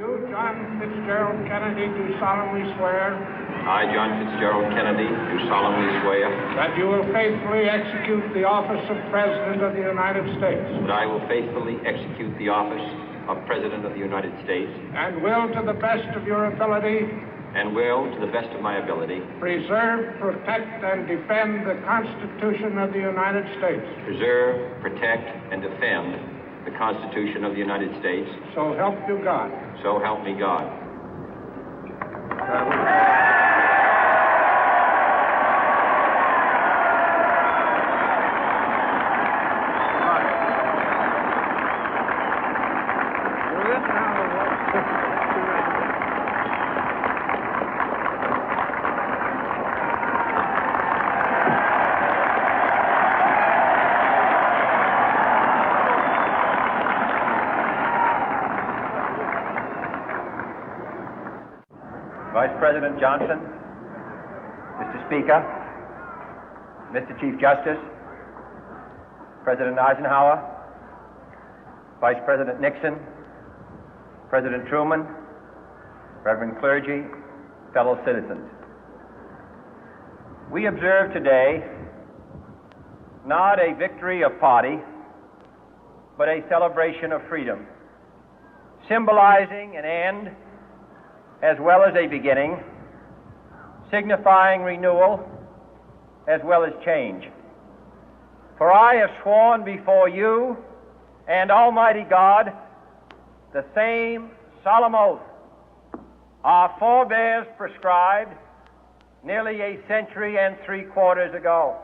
You, JohnFKennedy, do solemnly swear. I, JohnFKennedy, do solemnly swear. That you will faithfully execute the office of President of the United States. That I will faithfully execute the office of President of the United States. And will, to the best of your ability. And will, to the best of my ability. Preserve, protect, and defend the Constitution of the United States. Preserve, protect, and defend the Constitution of the United States. So help you God. So help me God. Vice President Johnson, Mr. Speaker, Mr. Chief Justice, President Eisenhower, Vice President Nixon, President Truman, Reverend clergy, fellow citizens. We observe today not a victory of party, but a celebration of freedom, symbolizing an end as well as a beginning, signifying renewal as well as change. For I have sworn before you and Almighty God the same solemn oath our forebears prescribed nearly a century and 3/4 ago.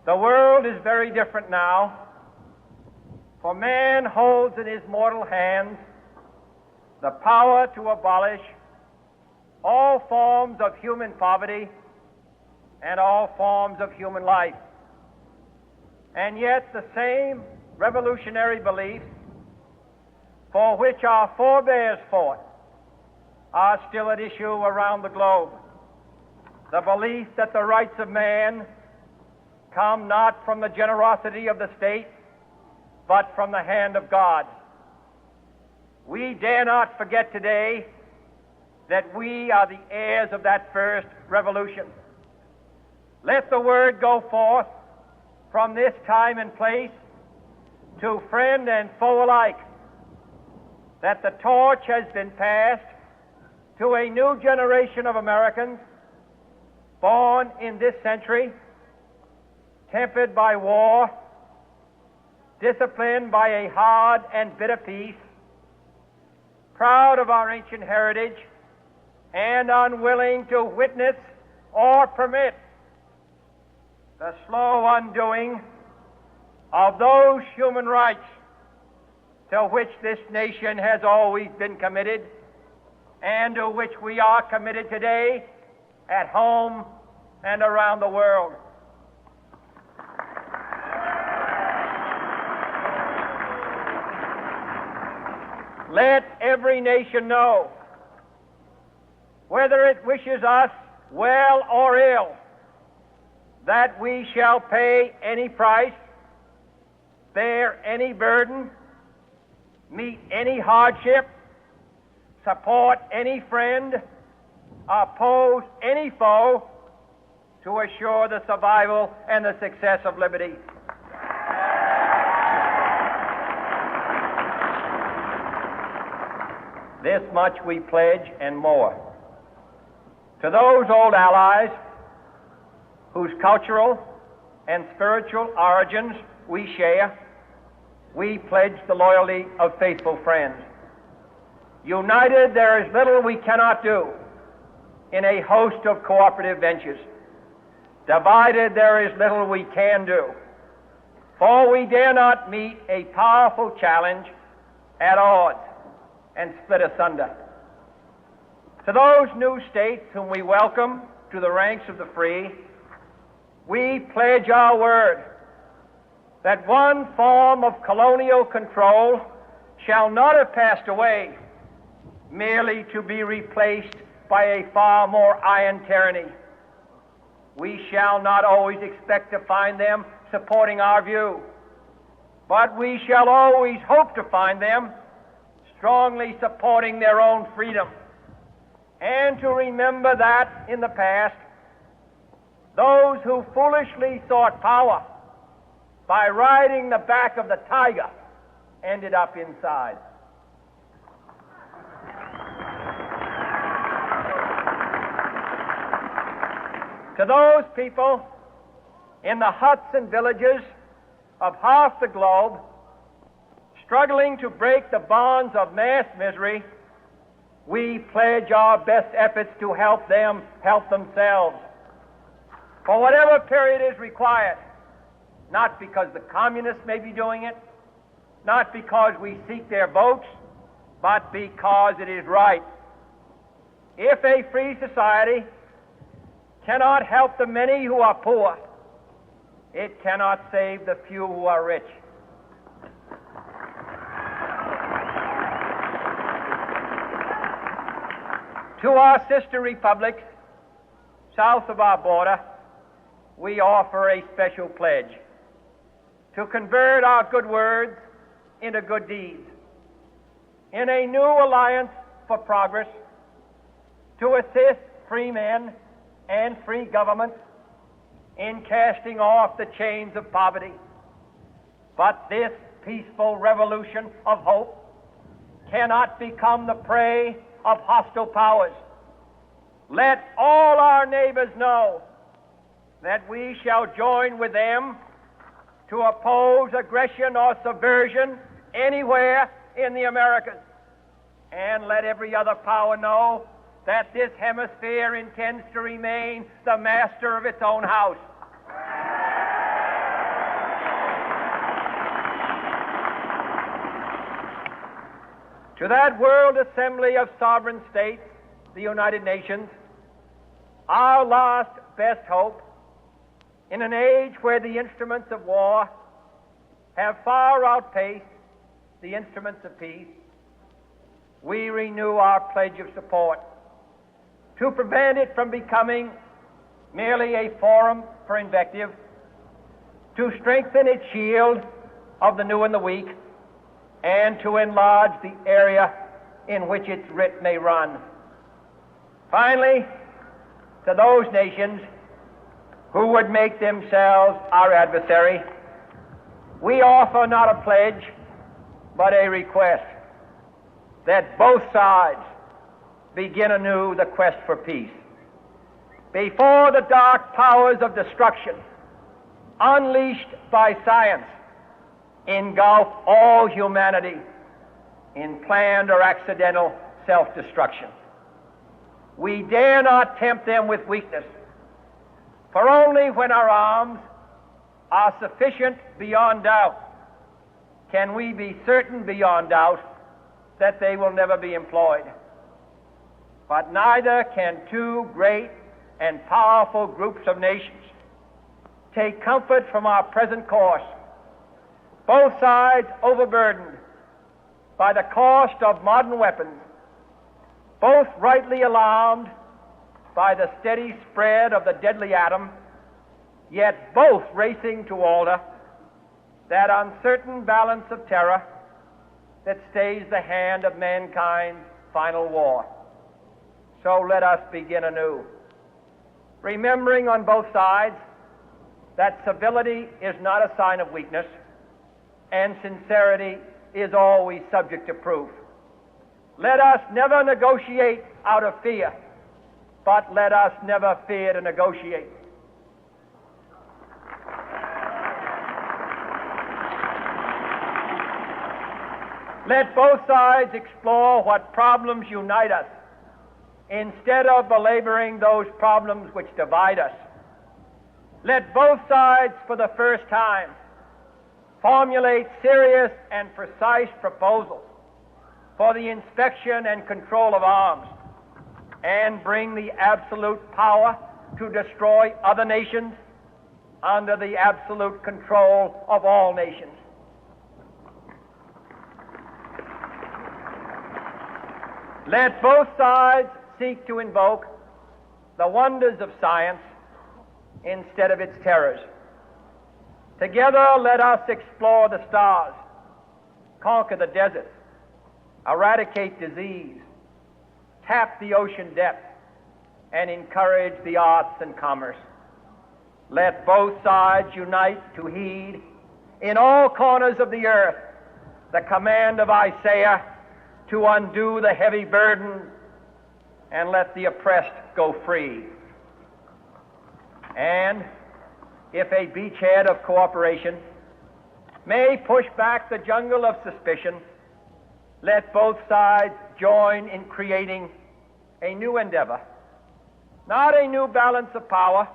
The world is very different now, for man holds in his mortal hands the power to abolish all forms of human poverty and all forms of human life. And yet the same revolutionary beliefs for which our forebears fought are still at issue around the globe. The belief that the rights of man come not from the generosity of the state, but from the hand of God. We dare not forget today that we are the heirs of that first revolution. Let the word go forth from this time and place to friend and foe alike that the torch has been passed to a new generation of Americans born in this century, tempered by war, disciplined by a hard and bitter peace, proud of our ancient heritage, and unwilling to witness or permit the slow undoing of those human rights to which this nation has always been committed and to which we are committed today at home and around the world. Let every nation know, whether it wishes us well or ill, that we shall pay any price, bear any burden, meet any hardship, support any friend, oppose any foe to assure the survival and the success of liberty. This much we pledge and more. To those old allies whose cultural and spiritual origins we share, we pledge the loyalty of faithful friends. United, there is little we cannot do in a host of cooperative ventures. Divided, there is little we can do, for we dare not meet a powerful challenge at odds and split asunder. To those new states whom we welcome to the ranks of the free, we pledge our word that one form of colonial control shall not have passed away merely to be replaced by a far more iron tyranny. We shall not always expect to find them supporting our view, but we shall always hope to find them strongly supporting their own freedom, and to remember that in the past, those who foolishly sought power by riding the back of the tiger ended up inside. To those people in the huts and villages of half the globe struggling to break the bonds of mass misery, we pledge our best efforts to help them help themselves for whatever period is required, not because the communists may be doing it, not because we seek their votes, but because it is right. If a free society cannot help the many who are poor, it cannot save the few who are rich. To our sister republics south of our border, we offer a special pledge to convert our good words into good deeds, in a new alliance for progress, to assist free men and free governments in casting off the chains of poverty. But this peaceful revolution of hope cannot become the prey of hostile powers. Let all our neighbors know that we shall join with them to oppose aggression or subversion anywhere in the Americas. And let every other power know that this hemisphere intends to remain the master of its own house. To that World Assembly of Sovereign States, the United Nations, our last best hope, in an age where the instruments of war have far outpaced the instruments of peace, we renew our pledge of support to prevent it from becoming merely a forum for invective, to strengthen its shield of the new and the weak, and to enlarge the area in which its writ may run. Finally, to those nations who would make themselves our adversary, we offer not a pledge, but a request that both sides begin anew the quest for peace. Before the dark powers of destruction, unleashed by science, engulf all humanity in planned or accidental self-destruction, we dare not tempt them with weakness, for only when our arms are sufficient beyond doubt can we be certain beyond doubt that they will never be employed. But neither can two great and powerful groups of nations take comfort from our present course, both sides overburdened by the cost of modern weapons, both rightly alarmed by the steady spread of the deadly atom, yet both racing to alter that uncertain balance of terror that stays the hand of mankind's final war. So let us begin anew, remembering on both sides that civility is not a sign of weakness, and sincerity is always subject to proof. Let us never negotiate out of fear, but let us never fear to negotiate. Let both sides explore what problems unite us, instead of belaboring those problems which divide us. Let both sides, for the first time, formulate serious and precise proposals for the inspection and control of arms, and bring the absolute power to destroy other nations under the absolute control of all nations. Let both sides seek to invoke the wonders of science instead of its terrors. Together, let us explore the stars, conquer the deserts, eradicate disease, tap the ocean depth, and encourage the arts and commerce. Let both sides unite to heed in all corners of the earth the command of Isaiah to undo the heavy burden and let the oppressed go free. And if a beachhead of cooperation may push back the jungle of suspicion, let both sides join in creating a new endeavor, not a new balance of power,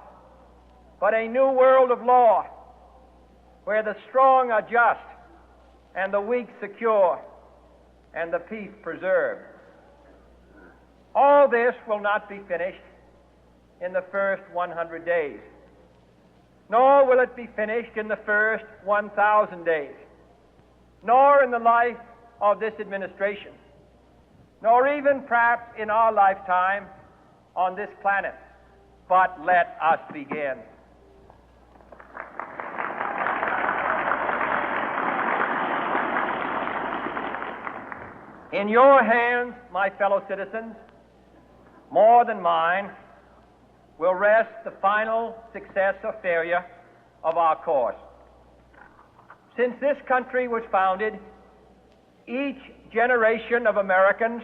but a new world of law, where the strong are just and the weak secure and the peace preserved. All this will not be finished in the first 100 days, nor will it be finished in the first 1,000 days, nor in the life of this administration, nor even perhaps in our lifetime on this planet. But let us begin. In your hands, my fellow citizens, more than mine, will rest the final success or failure of our course. Since this country was founded, each generation of Americans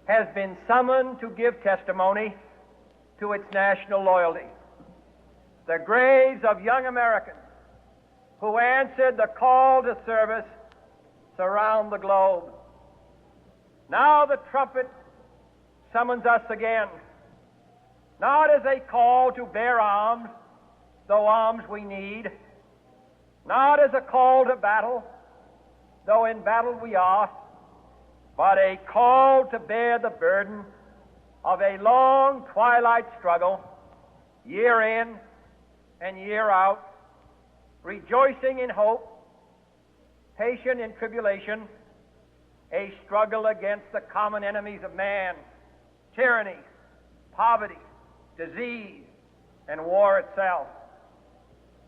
has been summoned to give testimony to its national loyalty. The graves of young Americans who answered the call to service surround the globe. Now the trumpet summons us again, not as a call to bear arms, though arms we need, not as a call to battle, though in battle we are, but a call to bear the burden of a long twilight struggle, year in and year out, rejoicing in hope, patient in tribulation, a struggle against the common enemies of man, tyranny, poverty, disease, and war itself.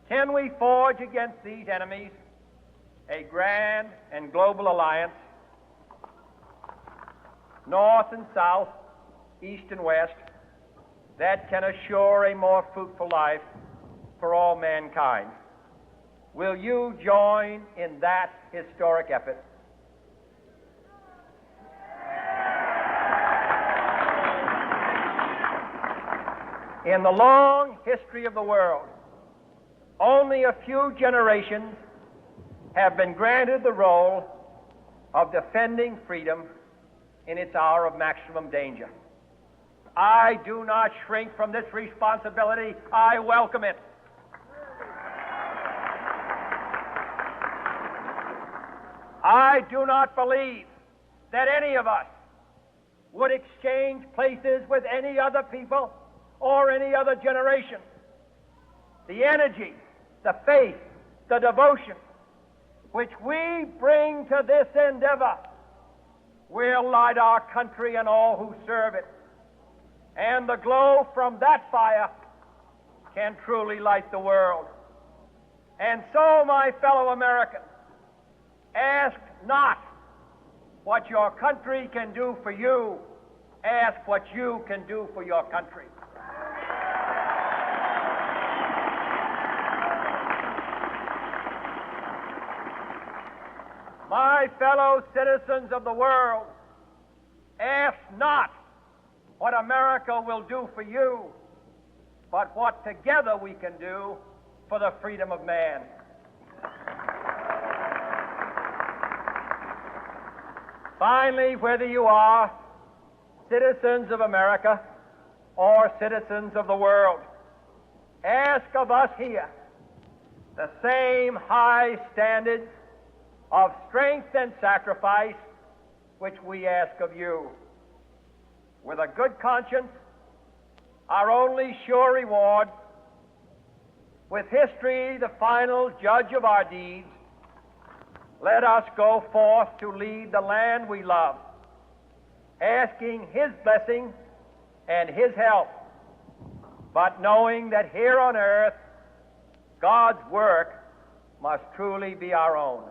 Can we forge against these enemies a grand and global alliance, north and south, east and west, that can assure a more fruitful life for all mankind? Will you join in that historic effort? In the long history of the world, only a few generations have been granted the role of defending freedom in its hour of maximum danger. I do not shrink from this responsibility. I welcome it. I do not believe that any of us would exchange places with any other people or any other generation. The energy, the faith, the devotion which we bring to this endeavor will light our country and all who serve it. And the glow from that fire can truly light the world. And so, my fellow Americans, ask not what your country can do for you. Ask what you can do for your country. My fellow citizens of the world, ask not what America will do for you, but what together we can do for the freedom of man. Finally, whether you are citizens of America or citizens of the world, ask of us here the same high standards of strength and sacrifice which we ask of you. With a good conscience, our only sure reward, with history the final judge of our deeds, let us go forth to lead the land we love, asking His blessing and His help, but knowing that here on earth God's work must truly be our own.